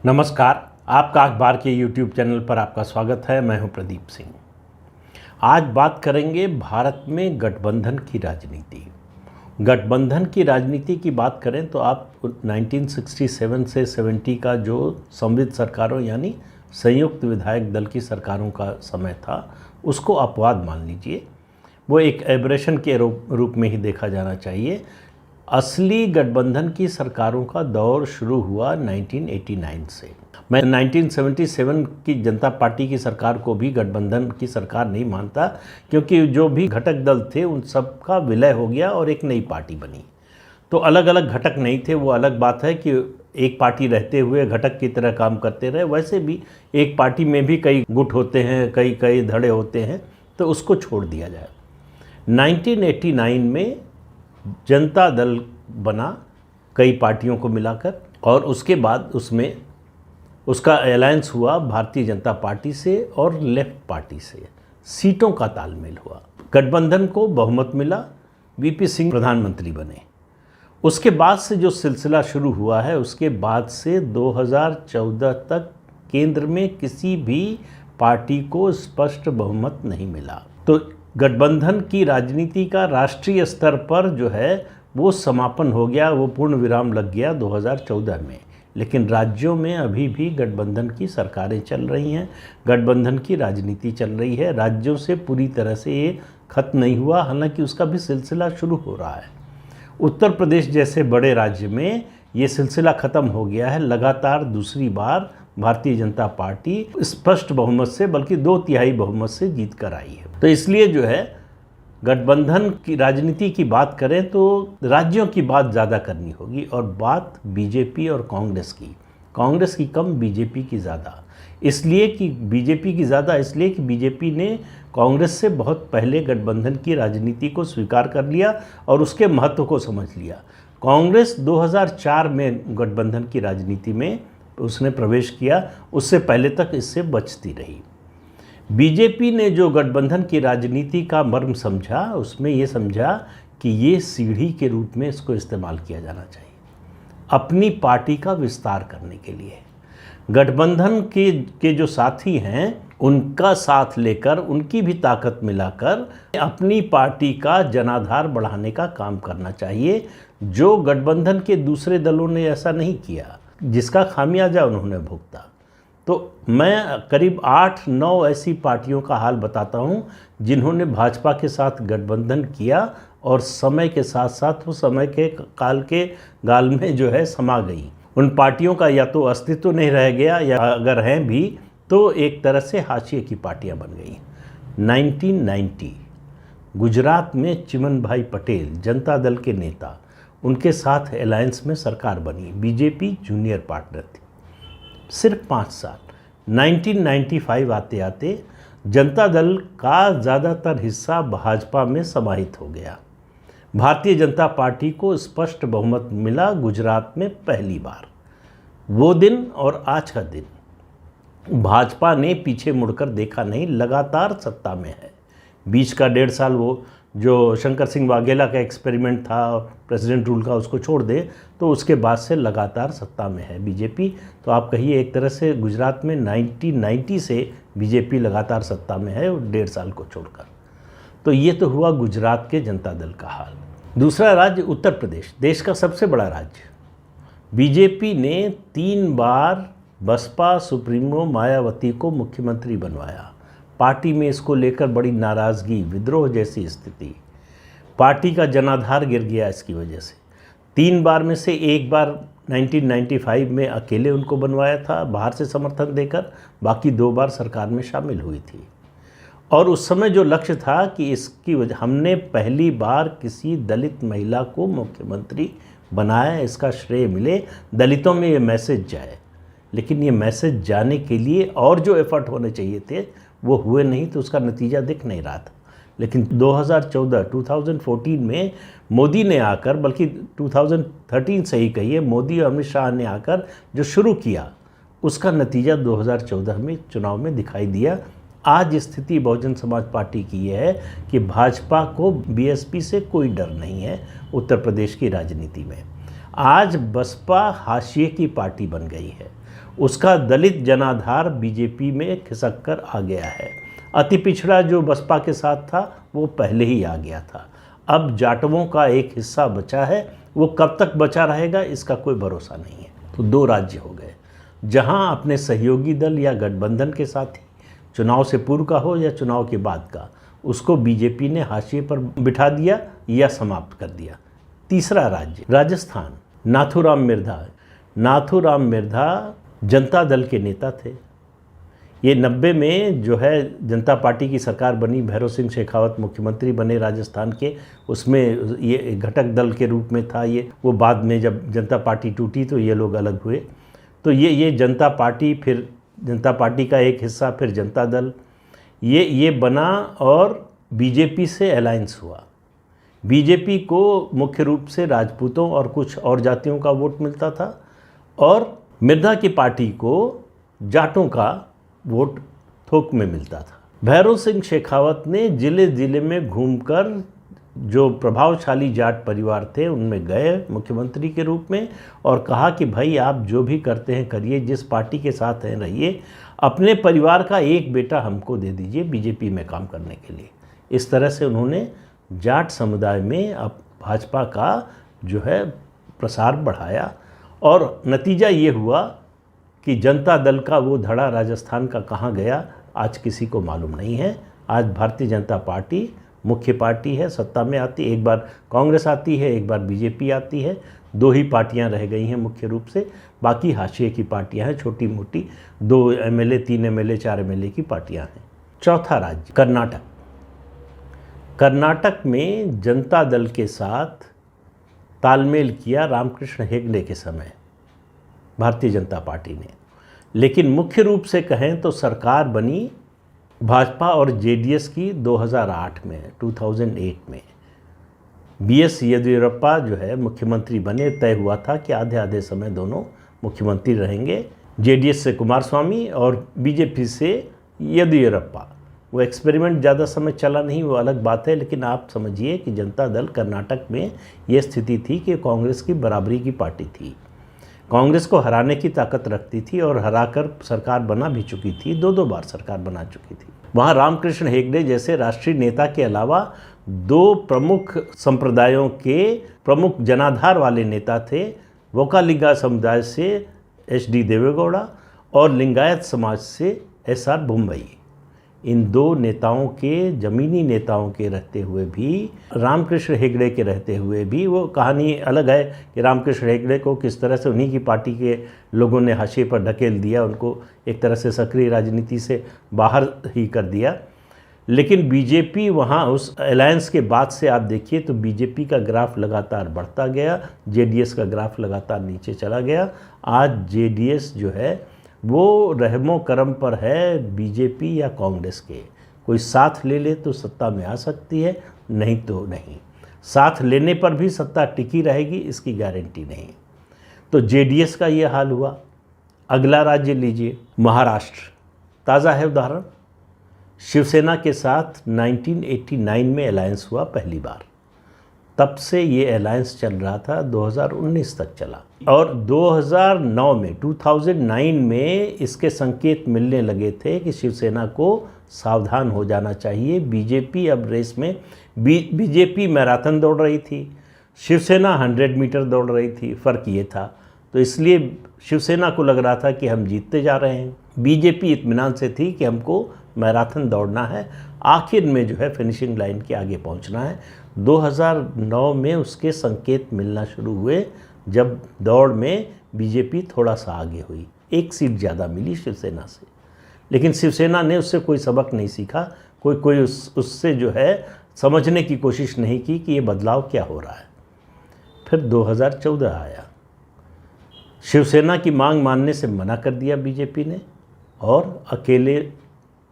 नमस्कार। आपका अखबार के YouTube चैनल पर आपका स्वागत है। मैं हूं प्रदीप सिंह। आज बात करेंगे भारत में गठबंधन की राजनीति। गठबंधन की राजनीति की बात करें तो आप 1967 से 70 का जो समविध सरकारों यानी संयुक्त विधायक दल की सरकारों का समय था, उसको अपवाद मान लीजिए। वो एक एब्रेशन के रूप में ही देखा जाना चाहिए। असली गठबंधन की सरकारों का दौर शुरू हुआ 1989 से। मैं 1977 की जनता पार्टी की सरकार को भी गठबंधन की सरकार नहीं मानता, क्योंकि जो भी घटक दल थे उन सब का विलय हो गया और एक नई पार्टी बनी। तो अलग अलग घटक नहीं थे, वो अलग बात है कि एक पार्टी रहते हुए घटक की तरह काम करते रहे। वैसे भी एक पार्टी में भी कई गुट होते हैं, कई धड़े होते हैं, तो उसको छोड़ दिया जाए। 1989 में जनता दल बना कई पार्टियों को मिलाकर, और उसके बाद उसमें उसका अलायंस हुआ भारतीय जनता पार्टी से और लेफ्ट पार्टी से। सीटों का तालमेल हुआ, गठबंधन को बहुमत मिला, वीपी सिंह प्रधानमंत्री बने। उसके बाद से जो सिलसिला शुरू हुआ है, उसके बाद से 2014 तक केंद्र में किसी भी पार्टी को स्पष्ट बहुमत नहीं मिला। तो गठबंधन की राजनीति का राष्ट्रीय स्तर पर जो है वो समापन हो गया, वो पूर्ण विराम लग गया 2014 में। लेकिन राज्यों में अभी भी गठबंधन की सरकारें चल रही हैं, गठबंधन की राजनीति चल रही है। राज्यों से पूरी तरह से ये खत्म नहीं हुआ, हालांकि उसका भी सिलसिला शुरू हो रहा है। उत्तर प्रदेश जैसे बड़े राज्य में ये सिलसिला ख़त्म हो गया है। लगातार दूसरी बार भारतीय जनता पार्टी स्पष्ट बहुमत से, बल्कि 2/3 बहुमत से जीत कर आई है। तो इसलिए जो है गठबंधन की राजनीति की बात करें तो राज्यों की बात ज़्यादा करनी होगी, और बात बीजेपी और कांग्रेस की कम, बीजेपी की ज़्यादा। इसलिए कि बीजेपी की ज़्यादा इसलिए कि बीजेपी ने कांग्रेस से बहुत पहले गठबंधन की राजनीति को स्वीकार कर लिया और उसके महत्व को समझ लिया। कांग्रेस 2004 में गठबंधन की राजनीति में उसने प्रवेश किया, उससे पहले तक इससे बचती रही। बीजेपी ने जो गठबंधन की राजनीति का मर्म समझा, उसमें ये समझा कि ये सीढ़ी के रूप में इसको इस्तेमाल किया जाना चाहिए अपनी पार्टी का विस्तार करने के लिए। गठबंधन के जो साथी हैं उनका साथ लेकर, उनकी भी ताकत मिलाकर अपनी पार्टी का जनाधार बढ़ाने का काम करना चाहिए, जो गठबंधन के दूसरे दलों ने ऐसा नहीं किया, जिसका खामियाजा उन्होंने भुगता। तो मैं करीब 8-9 ऐसी पार्टियों का हाल बताता हूँ जिन्होंने भाजपा के साथ गठबंधन किया और समय के साथ साथ वो समय के काल के गाल में जो है समा गई। उन पार्टियों का या तो अस्तित्व नहीं रह गया, या अगर हैं भी तो एक तरह से हाशिए की पार्टियां बन गई। 1990 गुजरात में चिमनभाई पटेल जनता दल के नेता, उनके साथ अलायंस में सरकार बनी। बीजेपी जूनियर पार्टनर थी। सिर्फ 5 साल, 1995 आते आते जनता दल का ज़्यादातर हिस्सा भाजपा में समाहित हो गया। भारतीय जनता पार्टी को स्पष्ट बहुमत मिला गुजरात में पहली बार। वो दिन और आज का दिन भाजपा ने पीछे मुड़कर देखा नहीं, लगातार सत्ता में है। बीच का 1.5 साल वो जो शंकर सिंह वाघेला का एक्सपेरिमेंट था, प्रेसिडेंट रूल का, उसको छोड़ दे तो उसके बाद से लगातार सत्ता में है बीजेपी। तो आप कहिए एक तरह से गुजरात में 1990 से बीजेपी लगातार सत्ता में है, 1.5 साल को छोड़कर। तो ये तो हुआ गुजरात के जनता दल का हाल। दूसरा राज्य उत्तर प्रदेश, देश का सबसे बड़ा राज्य। बीजेपी ने 3 बार बसपा सुप्रीमो मायावती को मुख्यमंत्री बनवाया। पार्टी में इसको लेकर बड़ी नाराज़गी, विद्रोह जैसी स्थिति। पार्टी का जनाधार गिर गया इसकी वजह से। 3 बार में से 1 बार 1995 में अकेले उनको बनवाया था बाहर से समर्थन देकर, बाकी 2 बार सरकार में शामिल हुई थी। और उस समय जो लक्ष्य था कि इसकी वजह हमने पहली बार किसी दलित महिला को मुख्यमंत्री बनाया, इसका श्रेय मिले, दलितों में ये मैसेज जाए। लेकिन ये मैसेज जाने के लिए और जो एफर्ट होने चाहिए थे वो हुए नहीं, तो उसका नतीजा दिख नहीं रहा था। लेकिन 2014 में मोदी ने आकर, बल्कि 2013 से ही कहिए, मोदी और अमित शाह ने आकर जो शुरू किया, उसका नतीजा 2014 में चुनाव में दिखाई दिया। आज स्थिति बहुजन समाज पार्टी की यह है कि भाजपा को बीएसपी से कोई डर नहीं है उत्तर प्रदेश की राजनीति में। आज बसपा हाशिए की पार्टी बन गई है। उसका दलित जनाधार बीजेपी में खिसक कर आ गया है। अति पिछड़ा जो बसपा के साथ था वो पहले ही आ गया था। अब जाटवों का एक हिस्सा बचा है, वो कब तक बचा रहेगा इसका कोई भरोसा नहीं है। तो 2 राज्य हो गए जहां अपने सहयोगी दल या गठबंधन के साथ ही, चुनाव से पूर्व का हो या चुनाव के बाद का, उसको बीजेपी ने हाशिए पर बिठा दिया या समाप्त कर दिया। तीसरा राज्य राजस्थान, नाथूराम मिर्धा जनता दल के नेता थे। ये 90 में जो है जनता पार्टी की सरकार बनी, भैरव सिंह शेखावत मुख्यमंत्री बने राजस्थान के, उसमें ये घटक दल के रूप में था ये। वो बाद में जब जनता पार्टी टूटी तो ये लोग अलग हुए। तो ये जनता पार्टी, फिर जनता पार्टी का एक हिस्सा, फिर जनता दल, ये बना और बीजेपी से अलायंस हुआ। बीजेपी को मुख्य रूप से राजपूतों और कुछ और जातियों का वोट मिलता था और मिर्धा की पार्टी को जाटों का वोट थोक में मिलता था। भैरव सिंह शेखावत ने जिले जिले में घूमकर जो प्रभावशाली जाट परिवार थे उनमें गए मुख्यमंत्री के रूप में और कहा कि भाई आप जो भी करते हैं करिए, जिस पार्टी के साथ हैं रहिए, अपने परिवार का एक बेटा हमको दे दीजिए बीजेपी में काम करने के लिए। इस तरह से उन्होंने जाट समुदाय में अब भाजपा का जो है प्रसार बढ़ाया और नतीजा ये हुआ कि जनता दल का वो धड़ा राजस्थान का कहाँ गया आज किसी को मालूम नहीं है। आज भारतीय जनता पार्टी मुख्य पार्टी है, सत्ता में आती, एक बार कांग्रेस आती है, एक बार बीजेपी आती है। 2 ही पार्टियां रह गई हैं मुख्य रूप से, बाकी हाशिए की पार्टियां हैं, छोटी मोटी 2 एमएलए, 3 एमएलए, 4 एमएलए की पार्टियां हैं। चौथा राज्य कर्नाटक। कर्नाटक में जनता दल के साथ तालमेल किया रामकृष्ण हेगड़े के समय भारतीय जनता पार्टी ने, लेकिन मुख्य रूप से कहें तो सरकार बनी भाजपा और जेडीएस की 2008 में, 2008 में बीएस येदियुरप्पा जो है मुख्यमंत्री बने। तय हुआ था कि आधे आधे समय दोनों मुख्यमंत्री रहेंगे, जेडीएस से कुमारस्वामी और बीजेपी से येदियुरप्पा। वो एक्सपेरिमेंट ज़्यादा समय चला नहीं, वो अलग बात है, लेकिन आप समझिए कि जनता दल कर्नाटक में ये स्थिति थी कि कांग्रेस की बराबरी की पार्टी थी, कांग्रेस को हराने की ताकत रखती थी और हराकर सरकार बना भी चुकी थी, 2 बार सरकार बना चुकी थी। वहाँ रामकृष्ण हेगड़े जैसे राष्ट्रीय नेता के अलावा 2 प्रमुख संप्रदायों के प्रमुख जनाधार वाले नेता थे। वोकालिंगा समुदाय से HD देवेगौड़ा और लिंगायत समाज से SR बोम्मई। इन 2 नेताओं के, जमीनी नेताओं के रहते हुए भी, रामकृष्ण हेगड़े के रहते हुए भी, वो कहानी अलग है कि रामकृष्ण हेगड़े को किस तरह से उन्हीं की पार्टी के लोगों ने हाशिए पर ढकेल दिया, उनको एक तरह से सक्रिय राजनीति से बाहर ही कर दिया। लेकिन बीजेपी वहाँ उस अलायंस के बाद से आप देखिए तो बीजेपी का ग्राफ लगातार बढ़ता गया, जेडीएस का ग्राफ लगातार नीचे चला गया। आज जेडीएस जो है वो रहमो करम पर है बीजेपी या कांग्रेस के। कोई साथ ले ले तो सत्ता में आ सकती है, नहीं तो नहीं। साथ लेने पर भी सत्ता टिकी रहेगी इसकी गारंटी नहीं। तो जेडीएस का ये हाल हुआ। अगला राज्य लीजिए महाराष्ट्र, ताज़ा है उदाहरण। शिवसेना के साथ 1989 में अलायंस हुआ पहली बार, तब से ये अलायंस चल रहा था, 2019 तक चला और 2009 में 2009 में इसके संकेत मिलने लगे थे कि शिवसेना को सावधान हो जाना चाहिए। बीजेपी अब रेस में, बीजेपी मैराथन दौड़ रही थी, शिवसेना 100 मीटर दौड़ रही थी, फ़र्क ये था। तो इसलिए शिवसेना को लग रहा था कि हम जीतते जा रहे हैं, बीजेपी इत्मीनान से थी कि हमको मैराथन दौड़ना है, आखिर में जो है फिनिशिंग लाइन के आगे पहुंचना है। 2009 में उसके संकेत मिलना शुरू हुए जब दौड़ में बीजेपी थोड़ा सा आगे हुई, 1 सीट ज़्यादा मिली शिवसेना से। लेकिन शिवसेना ने उससे कोई सबक नहीं सीखा, कोई उससे जो है समझने की कोशिश नहीं की कि ये बदलाव क्या हो रहा है। फिर 2014 आया, शिवसेना की मांग मानने से मना कर दिया बीजेपी ने और अकेले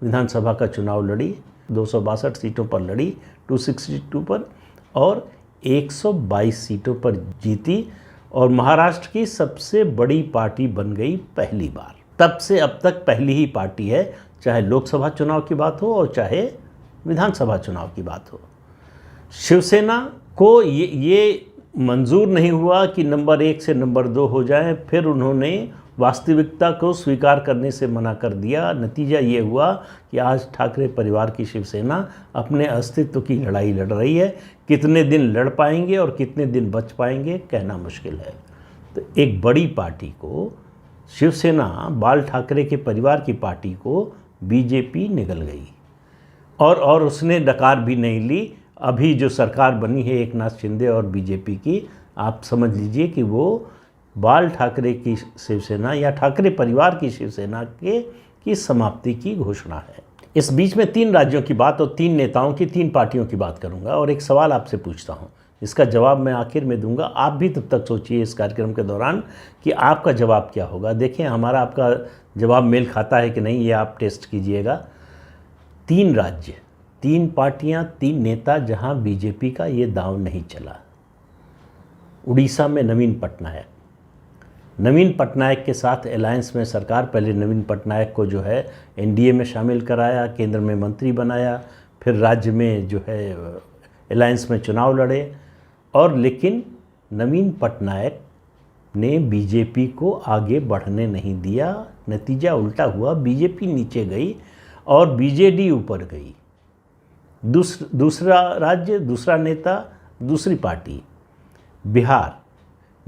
विधानसभा का चुनाव लड़ी, 262 सीटों पर लड़ी, 262 पर, और 122 सीटों पर जीती और महाराष्ट्र की सबसे बड़ी पार्टी बन गई पहली बार। तब से अब तक पहली ही पार्टी है, चाहे लोकसभा चुनाव की बात हो और चाहे विधानसभा चुनाव की बात हो। शिवसेना को ये मंजूर नहीं हुआ कि नंबर 1 से नंबर 2 हो जाए। फिर उन्होंने वास्तविकता को स्वीकार करने से मना कर दिया। नतीजा ये हुआ कि आज ठाकरे परिवार की शिवसेना अपने अस्तित्व की लड़ाई लड़ रही है। कितने दिन लड़ पाएंगे और कितने दिन बच पाएंगे कहना मुश्किल है। तो एक बड़ी पार्टी को, शिवसेना बाल ठाकरे के परिवार की पार्टी को बीजेपी निगल गई और उसने डकार भी नहीं ली। अभी जो सरकार बनी है एकनाथ शिंदे और बीजेपी की, आप समझ लीजिए कि वो बाल ठाकरे की शिवसेना या ठाकरे परिवार की शिवसेना की समाप्ति की घोषणा है। इस बीच में 3 राज्यों की बात और 3 नेताओं की, 3 पार्टियों की बात करूंगा और एक सवाल आपसे पूछता हूं। इसका जवाब मैं आखिर में दूंगा। आप भी तब तक सोचिए इस कार्यक्रम के दौरान कि आपका जवाब क्या होगा। देखें हमारा आपका जवाब मेल खाता है कि नहीं, ये आप टेस्ट कीजिएगा। 3 राज्य, 3 पार्टियां, 3 नेता जहां बीजेपी का ये दांव नहीं चला। उड़ीसा में नवीन पटनायक के साथ अलायंस में सरकार, पहले नवीन पटनायक को जो है एनडीए में शामिल कराया, केंद्र में मंत्री बनाया, फिर राज्य में जो है अलायंस में चुनाव लड़े और लेकिन नवीन पटनायक ने बीजेपी को आगे बढ़ने नहीं दिया। नतीजा उल्टा हुआ, बीजेपी नीचे गई और बीजेडी ऊपर गई। दूसरा राज्य, दूसरा नेता, दूसरी party, Bihar,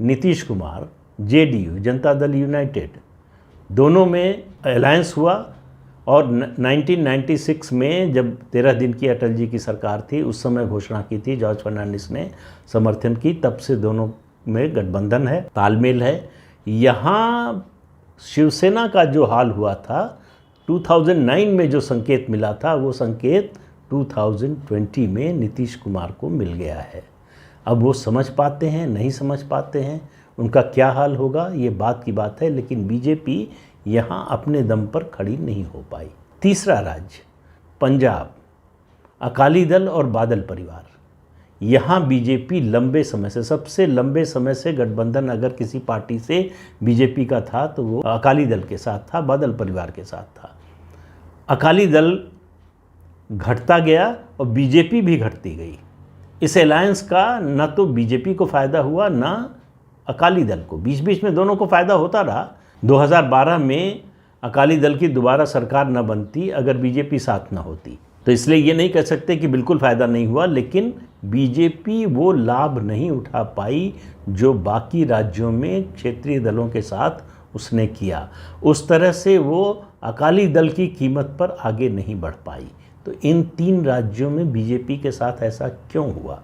Nitish Kumar, JDU, Janata Dal United, दोनों में अलायंस हुआ और 1996 में जब 13 दिन की अटल जी की सरकार थी, उस समय घोषणा की थी, जॉर्ज फर्नांडिस ने समर्थन की, तब से दोनों में गठबंधन है, तालमेल है। यहाँ शिवसेना का जो हाल हुआ था 2009 में, जो संकेत मिला था, वो संकेत 2020 में नीतीश कुमार को मिल गया है। अब वो समझ पाते हैं, नहीं समझ पाते हैं, उनका क्या हाल होगा, ये बात की बात है। लेकिन बीजेपी यहाँ अपने दम पर खड़ी नहीं हो पाई। तीसरा राज्य पंजाब, अकाली दल और बादल परिवार, यहाँ बीजेपी लंबे समय से, सबसे लंबे समय से गठबंधन अगर किसी पार्टी से बीजेपी का था तो वो अकाली दल के साथ था, बादल परिवार के साथ था। अकाली दल घटता गया और बीजेपी भी घटती गई। इस अलायंस का न तो बीजेपी को फ़ायदा हुआ न अकाली दल को, बीच बीच में दोनों को फ़ायदा होता रहा। 2012 में अकाली दल की दोबारा सरकार न बनती अगर बीजेपी साथ न होती, तो इसलिए ये नहीं कह सकते कि बिल्कुल फ़ायदा नहीं हुआ, लेकिन बीजेपी वो लाभ नहीं उठा पाई जो बाकी राज्यों में क्षेत्रीय दलों के साथ उसने किया। उस तरह से वो अकाली दल की कीमत पर आगे नहीं बढ़ पाई। तो इन 3 राज्यों में बीजेपी के साथ ऐसा क्यों हुआ?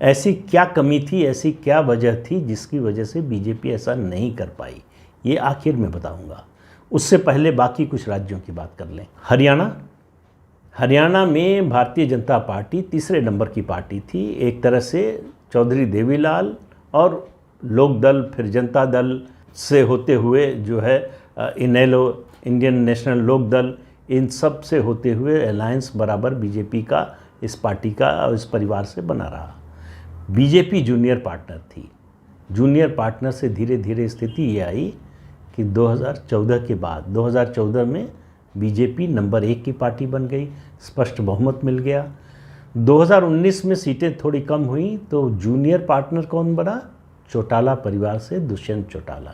ऐसी क्या कमी थी, ऐसी क्या वजह थी जिसकी वजह से बीजेपी ऐसा नहीं कर पाई? ये आखिर में बताऊंगा। उससे पहले बाकी कुछ राज्यों की बात कर लें। हरियाणा में भारतीय जनता पार्टी तीसरे नंबर की पार्टी थी। एक तरह से चौधरी देवीलाल और लोकदल, फिर जनता दल से होते हुए जो है इनेलो, इंडियन नेशनल लोकदल, इन सब से होते हुए अलायंस बराबर बीजेपी का, इस पार्टी का, इस परिवार से बना रहा। बीजेपी जूनियर पार्टनर थी। जूनियर पार्टनर से धीरे धीरे स्थिति ये आई कि 2014 के बाद, 2014 में बीजेपी नंबर 1 की पार्टी बन गई, स्पष्ट बहुमत मिल गया। 2019 में सीटें थोड़ी कम हुई तो जूनियर पार्टनर कौन बना? चौटाला परिवार से दुष्यंत चौटाला।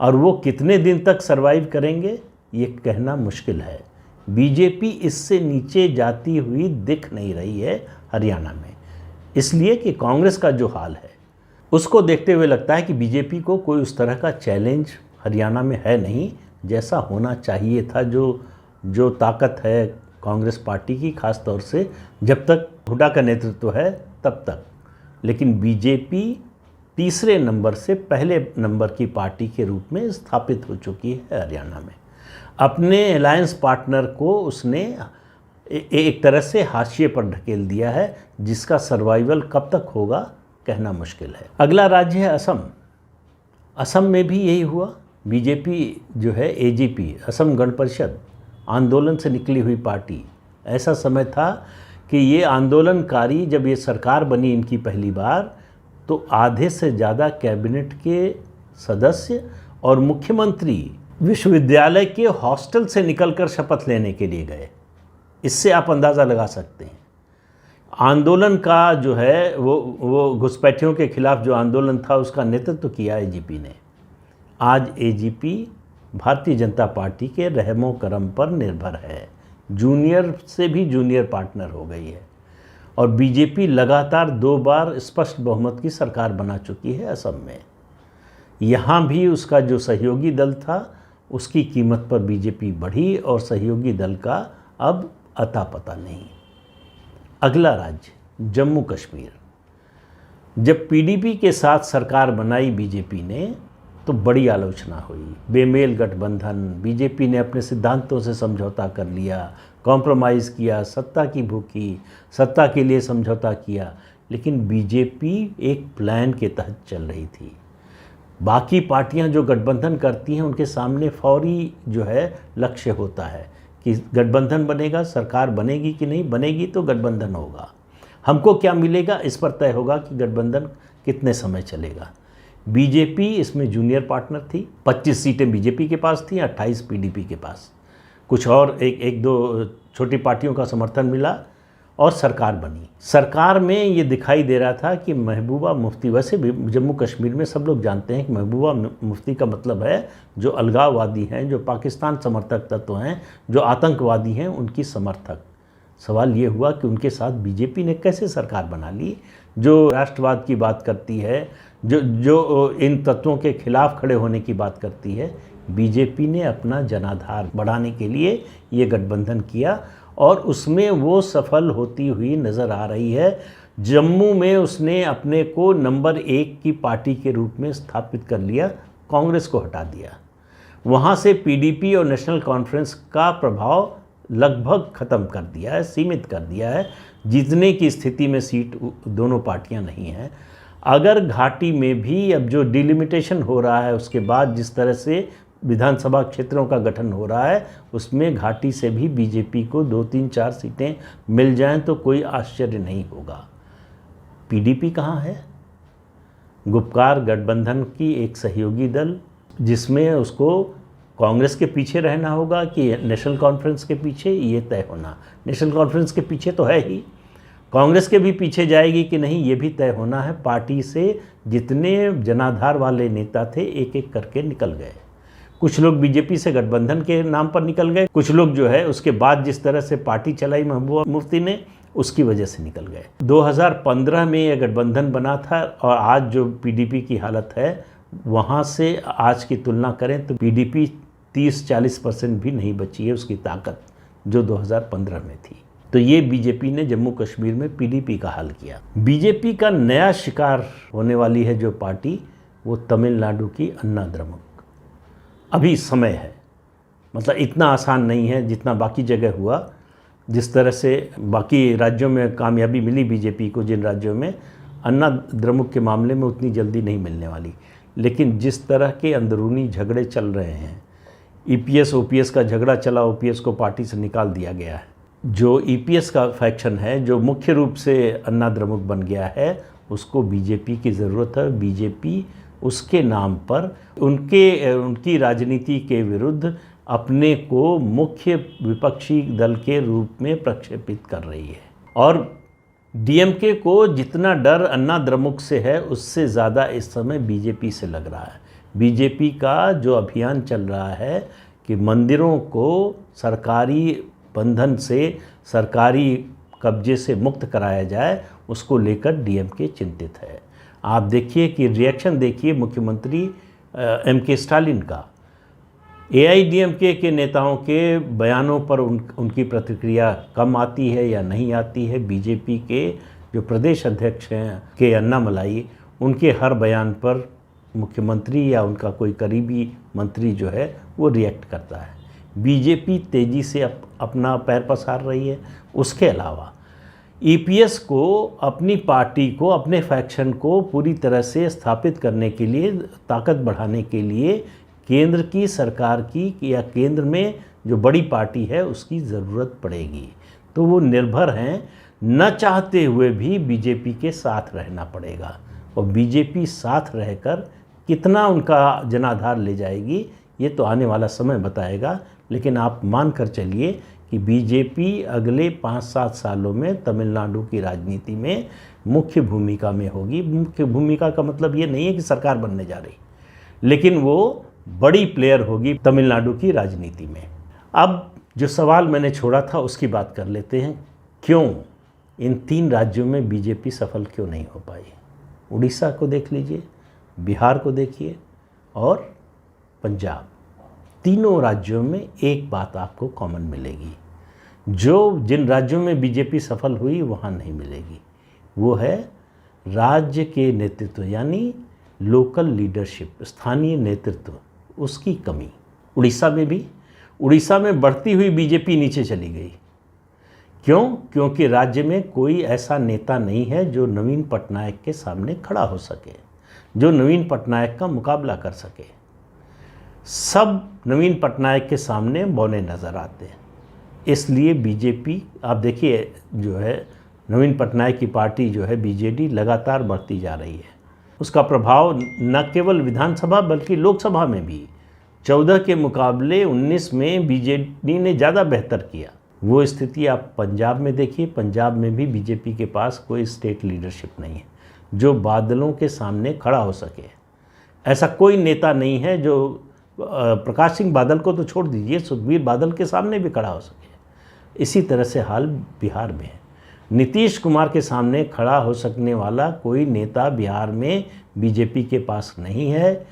और वो कितने दिन तक सरवाइव करेंगे ये कहना मुश्किल है। बीजेपी इससे नीचे जाती हुई दिख नहीं रही है हरियाणा में, इसलिए कि कांग्रेस का जो हाल है उसको देखते हुए लगता है कि बीजेपी को कोई उस तरह का चैलेंज हरियाणा में है नहीं जैसा होना चाहिए था। जो ताकत है कांग्रेस पार्टी की, खास तौर से जब तक हुड्डा का नेतृत्व है तब तक। लेकिन बीजेपी तीसरे नंबर से पहले नंबर की पार्टी के रूप में स्थापित हो चुकी है हरियाणा में। अपने अलायंस पार्टनर को उसने एक तरह से हाशिए पर ढकेल दिया है, जिसका सर्वाइवल कब तक होगा कहना मुश्किल है। अगला राज्य है असम। असम में भी यही हुआ। बीजेपी जो है एजीपी, असम गण परिषद, आंदोलन से निकली हुई पार्टी। ऐसा समय था कि ये आंदोलनकारी, जब ये सरकार बनी इनकी पहली बार, तो आधे से ज़्यादा कैबिनेट के सदस्य और मुख्यमंत्री विश्वविद्यालय के हॉस्टल से निकलकर शपथ लेने के लिए गए। इससे आप अंदाज़ा लगा सकते हैं। आंदोलन का जो है वो घुसपैठियों के खिलाफ जो आंदोलन था उसका नेतृत्व किया एजीपी ने। आज एजीपी भारतीय जनता पार्टी के रहमो करम पर निर्भर है, जूनियर से भी जूनियर पार्टनर हो गई है। और बीजेपी लगातार 2 बार स्पष्ट बहुमत की सरकार बना चुकी है असम में। यहाँ भी उसका जो सहयोगी दल था उसकी कीमत पर बीजेपी बढ़ी और सहयोगी दल का अब अता पता नहीं। अगला राज्य जम्मू कश्मीर। जब पीडीपी के साथ सरकार बनाई बीजेपी ने तो बड़ी आलोचना हुई। बेमेल गठबंधन, बीजेपी ने अपने सिद्धांतों से समझौता कर लिया, कॉम्प्रोमाइज़ किया, सत्ता की भूखी, सत्ता के लिए समझौता किया। लेकिन बीजेपी एक प्लान के तहत चल रही थी। बाकी पार्टियां जो गठबंधन करती हैं उनके सामने फौरी जो है लक्ष्य होता है कि गठबंधन बनेगा, सरकार बनेगी कि नहीं बनेगी, तो गठबंधन होगा, हमको क्या मिलेगा इस पर तय होगा कि गठबंधन कितने समय चलेगा। बीजेपी इसमें जूनियर पार्टनर थी। 25 सीटें बीजेपी के पास थी, 28 पीडीपी के पास। कुछ और एक दो छोटी पार्टियों का समर्थन मिला और सरकार बनी। सरकार में ये दिखाई दे रहा था कि महबूबा मुफ्ती, वैसे भी जम्मू कश्मीर में सब लोग जानते हैं कि महबूबा मुफ्ती का मतलब है जो अलगाववादी हैं, जो पाकिस्तान समर्थक तत्व हैं, जो आतंकवादी हैं, उनकी समर्थक। सवाल ये हुआ कि उनके साथ बीजेपी ने कैसे सरकार बना ली, जो राष्ट्रवाद की बात करती है, जो इन तत्वों के खिलाफ खड़े होने की बात करती है। बीजेपी ने अपना जनाधार बढ़ाने के लिए ये गठबंधन किया और उसमें वो सफल होती हुई नज़र आ रही है। जम्मू में उसने अपने को नंबर 1 की पार्टी के रूप में स्थापित कर लिया, कांग्रेस को हटा दिया। वहाँ से पीडीपी और नेशनल कॉन्फ्रेंस का प्रभाव लगभग ख़त्म कर दिया है, सीमित कर दिया है। जीतने की स्थिति में सीट दोनों पार्टियां नहीं हैं। अगर घाटी में भी अब जो डिलिमिटेशन हो रहा है उसके बाद जिस तरह से विधानसभा क्षेत्रों का गठन हो रहा है, उसमें घाटी से भी बीजेपी को 2, 3, 4 सीटें मिल जाएं तो कोई आश्चर्य नहीं होगा। पीडीपी कहाँ है? गुपकार गठबंधन की एक सहयोगी दल, जिसमें उसको कांग्रेस के पीछे रहना होगा कि नेशनल कॉन्फ्रेंस के पीछे, ये तय होना। नेशनल कॉन्फ्रेंस के पीछे तो है ही, कांग्रेस के भी पीछे जाएगी कि नहीं ये भी तय होना है। पार्टी से जितने जनाधार वाले नेता थे एक एक करके निकल गए। कुछ लोग बीजेपी से गठबंधन के नाम पर निकल गए, कुछ लोग जो है उसके बाद जिस तरह से पार्टी चलाई महबूबा मुफ्ती ने उसकी वजह से निकल गए। 2015 में यह गठबंधन बना था और आज जो पीडीपी की हालत है वहाँ से आज की तुलना करें तो पीडीपी 30-40% भी नहीं बची है उसकी ताकत जो 2015 में थी। तो ये बीजेपी ने जम्मू कश्मीर में पीडीपी का हल किया। बीजेपी का नया शिकार होने वाली है जो पार्टी, वो तमिलनाडु की अन्ना द्रमुक। अभी समय है, मतलब इतना आसान नहीं है जितना बाकी जगह हुआ। जिस तरह से बाकी राज्यों में कामयाबी मिली बीजेपी को, जिन राज्यों में, अन्ना द्रमुक के मामले में उतनी जल्दी नहीं मिलने वाली। लेकिन जिस तरह के अंदरूनी झगड़े चल रहे हैं, ईपीएस ओपीएस का झगड़ा चला, ओपीएस को पार्टी से निकाल दिया गया है। जो ईपीएस का फैक्शन है जो मुख्य रूप से अन्ना द्रमुक बन गया है, उसको बीजेपी की ज़रूरत है। बीजेपी उसके नाम पर उनकी राजनीति के विरुद्ध अपने को मुख्य विपक्षी दल के रूप में प्रक्षेपित कर रही है। और डीएमके को जितना डर अन्ना द्रमुक से है उससे ज़्यादा इस समय बीजेपी से लग रहा है। बीजेपी का जो अभियान चल रहा है कि मंदिरों को सरकारी बंधन से, सरकारी कब्जे से मुक्त कराया जाए, उसको लेकर डीएमके चिंतित है। आप देखिए कि रिएक्शन देखिए मुख्यमंत्री एमके स्टालिन का। एआईडीएमके के नेताओं के बयानों पर उनकी प्रतिक्रिया कम आती है या नहीं आती है। बीजेपी के जो प्रदेश अध्यक्ष हैं के अन्नामलाई, उनके हर बयान पर मुख्यमंत्री या उनका कोई करीबी मंत्री जो है वो रिएक्ट करता है। बीजेपी तेज़ी से अपना पैर पसार रही है। उसके अलावा ईपीएस को, अपनी पार्टी को, अपने फैक्शन को पूरी तरह से स्थापित करने के लिए, ताकत बढ़ाने के लिए केंद्र की सरकार की या केंद्र में जो बड़ी पार्टी है उसकी ज़रूरत पड़ेगी। तो वो निर्भर हैं, न चाहते हुए भी बीजेपी के साथ रहना पड़ेगा। और बीजेपी साथ रहकर कितना उनका जनाधार ले जाएगी ये तो आने वाला समय बताएगा। लेकिन आप मान कर चलिए कि बीजेपी अगले 5-7 सालों में तमिलनाडु की राजनीति में मुख्य भूमिका में होगी। मुख्य भूमिका का मतलब ये नहीं है कि सरकार बनने जा रही, लेकिन वो बड़ी प्लेयर होगी तमिलनाडु की राजनीति में। अब जो सवाल मैंने छोड़ा था उसकी बात कर लेते हैं। क्यों इन 3 राज्यों में बीजेपी सफल क्यों नहीं हो पाई? उड़ीसा को देख लीजिए, बिहार को देखिए और पंजाब। तीनों राज्यों में एक बात आपको कॉमन मिलेगी, जो जिन राज्यों में बीजेपी सफल हुई वहाँ नहीं मिलेगी। वो है राज्य के नेतृत्व, यानी लोकल लीडरशिप, स्थानीय नेतृत्व, उसकी कमी। उड़ीसा में बढ़ती हुई बीजेपी नीचे चली गई। क्यों? क्योंकि राज्य में कोई ऐसा नेता नहीं है जो नवीन पटनायक के सामने खड़ा हो सके, जो नवीन पटनायक का मुकाबला कर सके। सब नवीन पटनायक के सामने बौने नज़र आते हैं। इसलिए बीजेपी, आप देखिए जो है नवीन पटनायक की पार्टी जो है बीजेडी लगातार बढ़ती जा रही है। उसका प्रभाव न केवल विधानसभा बल्कि लोकसभा में भी 14 के मुकाबले 19 में बीजेडी ने ज़्यादा बेहतर किया। वो स्थिति आप पंजाब में देखिए। पंजाब में भी बीजेपी के पास कोई स्टेट लीडरशिप नहीं है जो बादलों के सामने खड़ा हो सके। ऐसा कोई नेता नहीं है जो प्रकाश सिंह बादल को तो छोड़ दीजिए, सुखबीर बादल के सामने भी खड़ा हो सके। इसी तरह से हाल बिहार में है। नीतीश कुमार के सामने खड़ा हो सकने वाला कोई नेता बिहार में बीजेपी के पास नहीं है।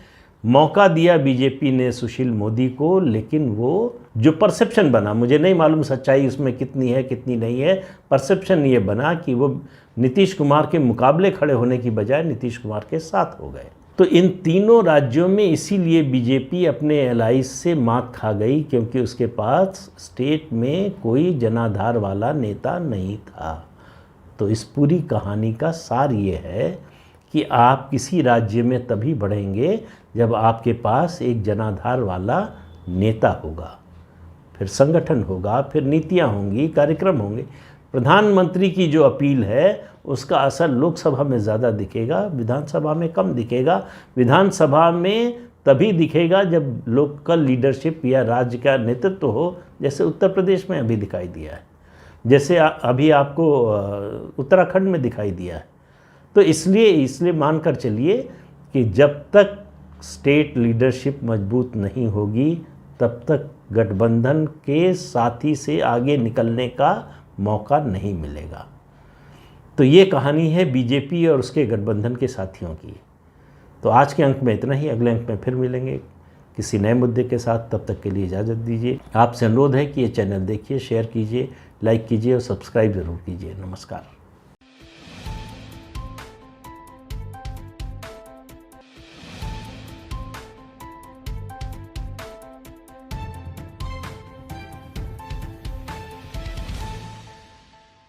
मौका दिया बीजेपी ने सुशील मोदी को, लेकिन वो जो परसेप्शन बना, मुझे नहीं मालूम सच्चाई उसमें कितनी है कितनी नहीं है, परसेप्शन ये बना कि वो नीतीश कुमार के मुकाबले खड़े होने की बजाय नीतीश कुमार के साथ हो गए। तो इन तीनों राज्यों में इसीलिए बीजेपी अपने एलाइज से मात खा गई, क्योंकि उसके पास स्टेट में कोई जनाधार वाला नेता नहीं था। तो इस पूरी कहानी का सार ये है कि आप किसी राज्य में तभी बढ़ेंगे जब आपके पास एक जनाधार वाला नेता होगा, फिर संगठन होगा, फिर नीतियाँ होंगी, कार्यक्रम होंगे। प्रधानमंत्री की जो अपील है उसका असर लोकसभा में ज़्यादा दिखेगा, विधानसभा में कम दिखेगा। विधानसभा में तभी दिखेगा जब लोकल लीडरशिप या राज्य का नेतृत्व हो, जैसे उत्तर प्रदेश में अभी दिखाई दिया है, जैसे अभी आपको उत्तराखंड में दिखाई दिया है। तो इसलिए मानकर चलिए कि जब तक स्टेट लीडरशिप मजबूत नहीं होगी तब तक गठबंधन के साथी से आगे निकलने का मौका नहीं मिलेगा। तो ये कहानी है बीजेपी और उसके गठबंधन के साथियों की। तो आज के अंक में इतना ही। अगले अंक में फिर मिलेंगे किसी नए मुद्दे के साथ। तब तक के लिए इजाज़त दीजिए। आपसे अनुरोध है कि ये चैनल देखिए, शेयर कीजिए, लाइक कीजिए और सब्सक्राइब ज़रूर कीजिए। नमस्कार।